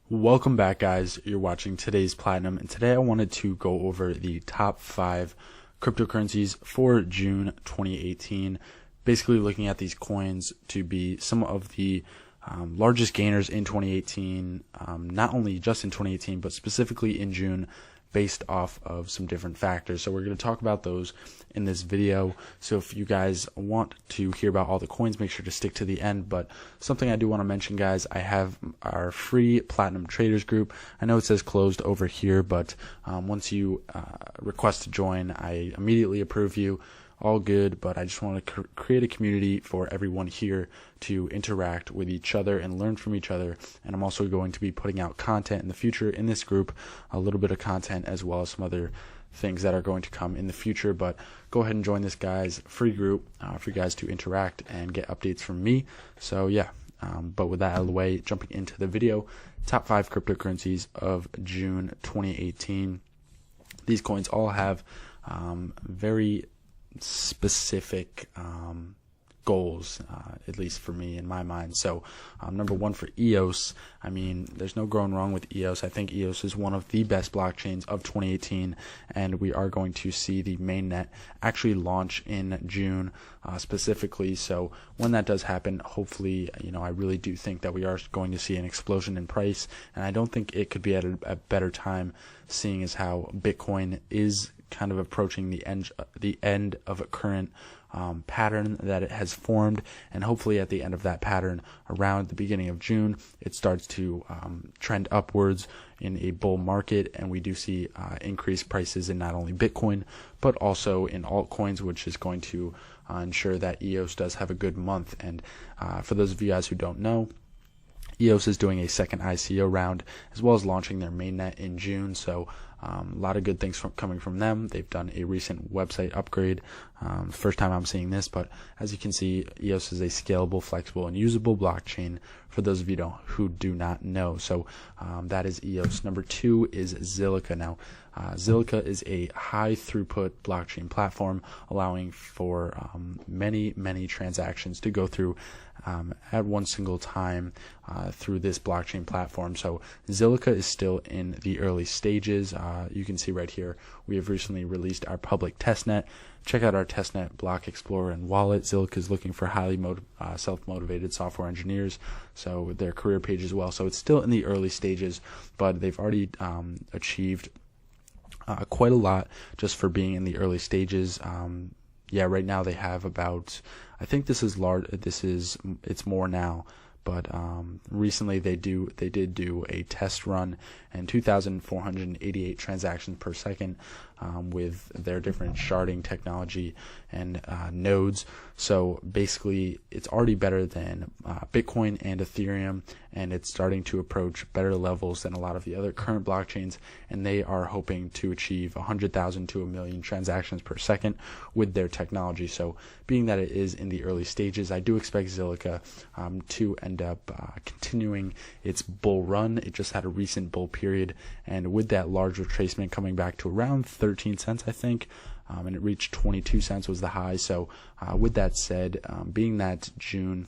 Welcome back, guys. You're watching today's Platinum, and today I wanted to go over the top 5 cryptocurrencies for June 2018. Basically looking at these coins to be some of the largest gainers in 2018, not only just in 2018, but specifically in June, based off of some different factors. So we're going to talk about those in this video. So if you guys want to hear about all the coins, make sure to stick to the end. But something I do want to mention, guys, I have our free Platinum Traders group. I know it says closed over here, but once you request to join, I immediately approve you. All good, but I just want to create a community for everyone here to interact with each other and learn from each other. And I'm also going to be putting out content in the future in this group, a little bit of content as well as some other things that are going to come in the future. But go ahead and join this guys free group for you guys to interact and get updates from me. So yeah, but with that out of the way, jumping into the video, top 5 cryptocurrencies of June 2018. These coins all have very specific goals, at least for me in my mind. So number one, for EOS, I mean, there's no going wrong with EOS. I think EOS is one of the best blockchains of 2018, and we are going to see the mainnet actually launch in June specifically. So when that does happen, hopefully, I really do think that we are going to see an explosion in price, and I don't think it could be at a better time, seeing as how Bitcoin is kind of approaching the end of a current pattern that it has formed, and hopefully at the end of that pattern, around the beginning of June, it starts to trend upwards in a bull market, and we do see increased prices in not only Bitcoin but also in altcoins, which is going to ensure that EOS does have a good month. And for those of you guys who don't know, EOS is doing a second ICO round as well as launching their mainnet in June. So a lot of good things coming from them. They've done a recent website upgrade. First time I'm seeing this, but as you can see, EOS is a scalable, flexible, and usable blockchain for those of you who do not know. So that is EOS. Number 2 is Zilliqa. Now, Zilliqa is a high throughput blockchain platform allowing for many transactions to go through at one single time through this blockchain platform. So Zilliqa is still in the early stages. You can see right here, we have recently released our public testnet. Check out our testnet, Block Explorer, and Wallet. Zilliqa is looking for highly self-motivated software engineers, so their career page as well. So it's still in the early stages, but they've already achieved quite a lot just for being in the early stages. Yeah, right now they have about, I think this is large. It's more now, but recently they did do a test run and 2,488 transactions per second with their different sharding technology and nodes. So basically, it's already better than Bitcoin and Ethereum, and it's starting to approach better levels than a lot of the other current blockchains. And they are hoping to achieve 100,000 to 1 million transactions per second with their technology. So being that it is in the early stages, I do expect Zilliqa to end up continuing its bull run. It just had a recent bull period, and with that large retracement coming back to around 13 cents, I think, and it reached 22 cents was the high. So with that said, being that June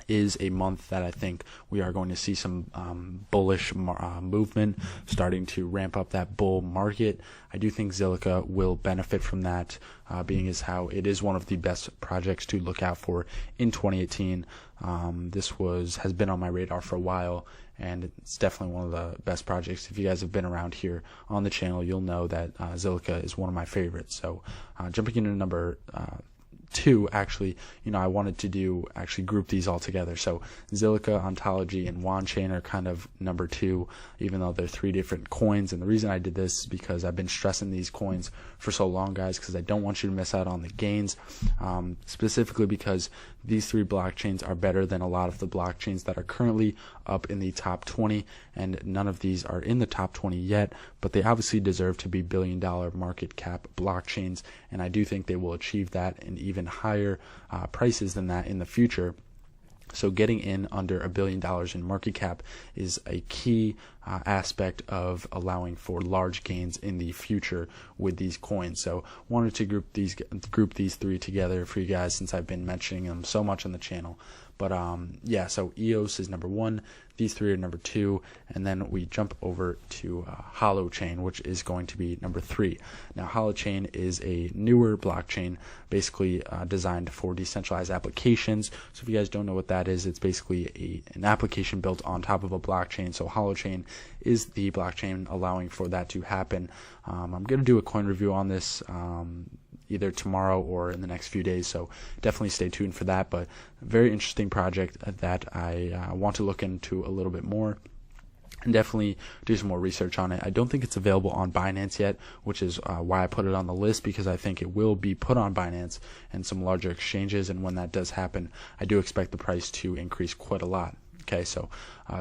is a month that I think we are going to see some bullish movement starting to ramp up that bull market, I do think Zilliqa will benefit from that, being as how it is one of the best projects to look out for in 2018. This has been on my radar for a while, and it's definitely one of the best projects. If you guys have been around here on the channel, you'll know that Zilliqa is one of my favorites. So jumping into number 2, actually, I wanted to group these all together. So Zilliqa, Ontology, and WanChain are kind of number 2, even though they're 3 different coins. And the reason I did this is because I've been stressing these coins for so long, guys, because I don't want you to miss out on the gains, specifically because these 3 blockchains are better than a lot of the blockchains that are currently up in the top 20, and none of these are in the top 20 yet, but they obviously deserve to be billion-dollar market cap blockchains, and I do think they will achieve that and even higher prices than that in the future. So getting in under $1 billion in market cap is a key aspect of allowing for large gains in the future with these coins. So wanted to group these 3 together for you guys, since I've been mentioning them so much on the channel. But yeah, so EOS is number 1. These 3 are number 2, and then we jump over to Holochain, which is going to be number 3. Now, Holochain is a newer blockchain, basically designed for decentralized applications. So if you guys don't know what that is, it's basically an application built on top of a blockchain. So Holochain is the blockchain allowing for that to happen. I'm going to do a coin review on this either tomorrow or in the next few days, so definitely stay tuned for that. But very interesting project that I want to look into a little bit more and definitely do some more research on it. I don't think it's available on Binance yet, which is why I put it on the list, because I think it will be put on Binance and some larger exchanges, and when that does happen, I do expect the price to increase quite a lot. Okay, so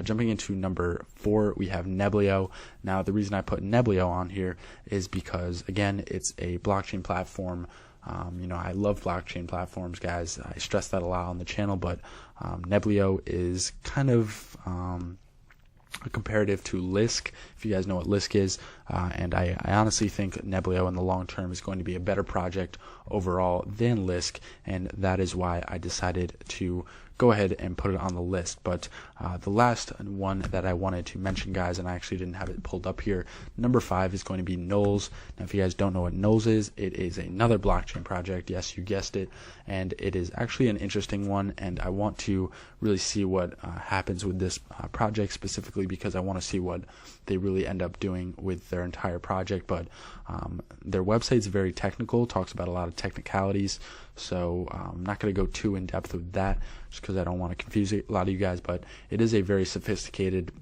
jumping into number 4, we have Neblio. Now, the reason I put Neblio on here is because, again, it's a blockchain platform. I love blockchain platforms, guys. I stress that a lot on the channel, but Neblio is kind of a comparative to Lisk, if you guys know what Lisk is, and I honestly think Neblio in the long term is going to be a better project overall than Lisk, and that is why I decided to go ahead and put it on the list. But the last one that I wanted to mention, guys, and I actually didn't have it pulled up here, number 5 is going to be Knowles. Now, if you guys don't know what Knowles is, it is another blockchain project. Yes, you guessed it, and it is actually an interesting one, and I want to really see what happens with this project specifically, because I want to see what they really end up doing with their entire project. But their website is very technical, talks about a lot of technicalities, so I'm not going to go too in depth with that just because I don't want to confuse a lot of you guys. But it is a very sophisticated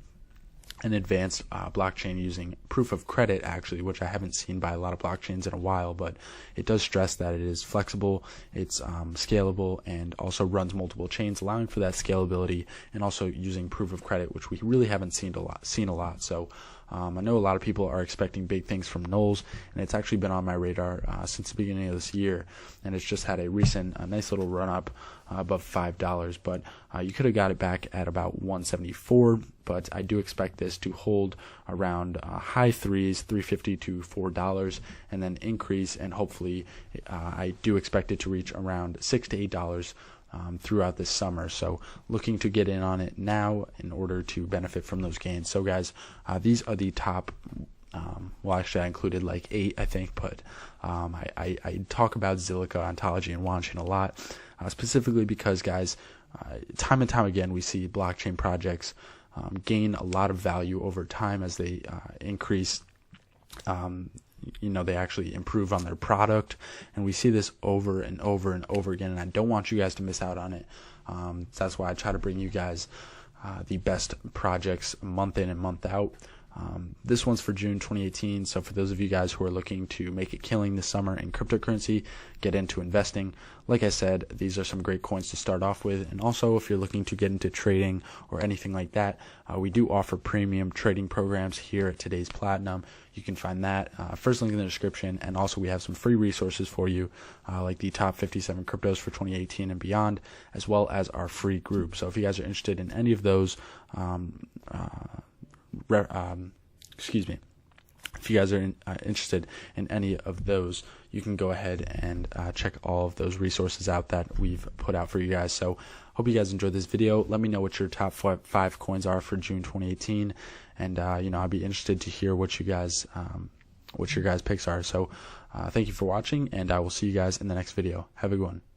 and advanced blockchain using proof of credit, actually, which I haven't seen by a lot of blockchains in a while. But it does stress that it is flexible, it's scalable, and also runs multiple chains, allowing for that scalability, and also using proof of credit, which we really haven't seen a lot. So I know a lot of people are expecting big things from Knowles, and it's actually been on my radar since the beginning of this year, and it's just had a recent nice little run up above $5. But you could have got it back at about 174, but I do expect this to hold around high threes, $3.50 to $4, and then increase, and hopefully I do expect it to reach around $6 to $8 throughout this summer. So looking to get in on it now in order to benefit from those gains. So guys, these are the top, well, actually I included like 8, I think, but I talk about Zilliqa, Ontology, and Wanchain a lot, specifically because, guys, time and time again we see blockchain projects gain a lot of value over time as they increase. They actually improve on their product, and we see this over and over and over again, and I don't want you guys to miss out on it. That's why I try to bring you guys the best projects month in and month out. This one's for June 2018, so for those of you guys who are looking to make a killing this summer in cryptocurrency, get into investing, like I said, these are some great coins to start off with. And also, if you're looking to get into trading or anything like that, we do offer premium trading programs here at Today's Platinum. You can find that first link in the description, and also we have some free resources for you, like the top 57 cryptos for 2018 and beyond, as well as our free group. So if you guys are interested in any of those, if you guys are interested in any of those, you can go ahead and check all of those resources out that we've put out for you guys. So hope you guys enjoyed this video. Let me know what your top 5 coins are for June 2018, and I'll be interested to hear what your guys picks are. So thank you for watching, and I will see you guys in the next video. Have a good one.